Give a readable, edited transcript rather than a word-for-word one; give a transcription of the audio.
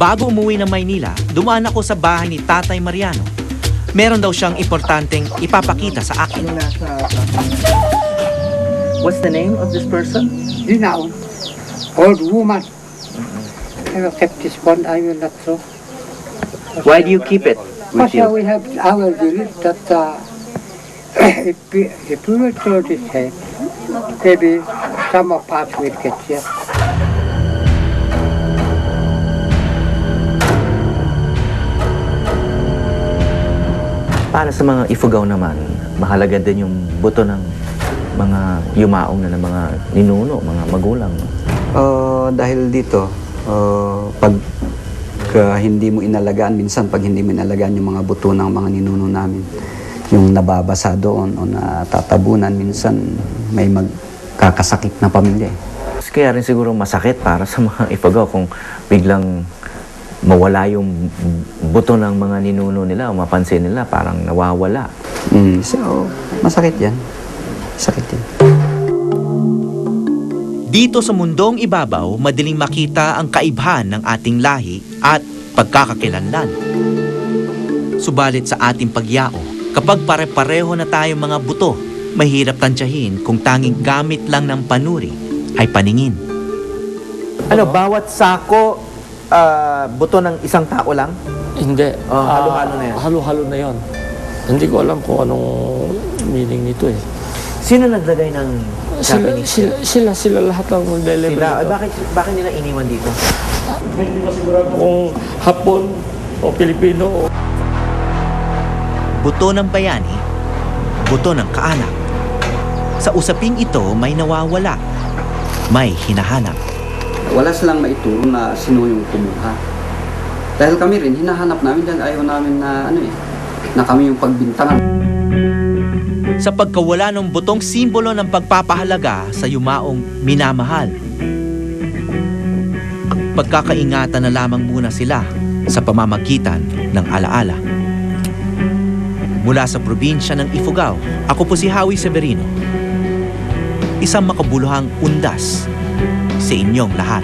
Bago umuwi ng Maynila, dumaan ako sa bahay ni Tatay Mariano. Meron daw siyang importanteng ipapakita sa akin. What's the name of this person? Now, old woman. I have kept this one, I will not throw. Why do you keep it with Because you? we have our belief that if we will throw this head, maybe some of us will get here. Para sa mga Ifugao naman, mahalaga din yung buto ng mga yumaong na ng mga ninuno, mga magulang. Dahil dito, pag hindi mo inalagaan, minsan pag hindi mo inalagaan yung mga buto ng mga ninuno namin, yung nababasa doon o natatabunan, minsan may magkakasakit na pamilya. Kaya rin siguro masakit para sa mga Ifugao kung biglang mawala yung buto ng mga ninuno nila o mapansin nila, parang nawawala. So, masakit yan. Sakit yan. Dito sa mundong ibabaw, madaling makita ang kaibhan ng ating lahi at pagkakakilanlan. Subalit sa ating pagyao, kapag pare-pareho na tayong mga buto, mahirap tansyahin kung tanging gamit lang ng panuri ay paningin. Ano, bawat sako, buto ng isang tao lang? Hindi. Halo-halo na yan? Halo-halo na yan. Hindi ko alam kung anong meaning nito eh. Sino naglagay ng Japanese? Sila lahat ang nag-deliver Sila, nito. bakit nila iniwan dito? Hindi ko sigurado kung Hapon o Pilipino o Buto ng bayani, buto ng kaanak. Sa usaping ito, may nawawala, may hinahanap. Wala silang maituro na sino yung kumuha. Dahil kami rin, hinahanap namin dyan, ayaw namin na na kami yung pagbintangan. Sa pagkawala ng butong simbolo ng pagpapahalaga sa yumaong minamahal. Pagkakaingatan na lamang muna sila sa pamamagitan ng alaala. Mula sa probinsya ng Ifugao, ako po si Howie Severino. Isang makabuluhang undas sa inyong lahat.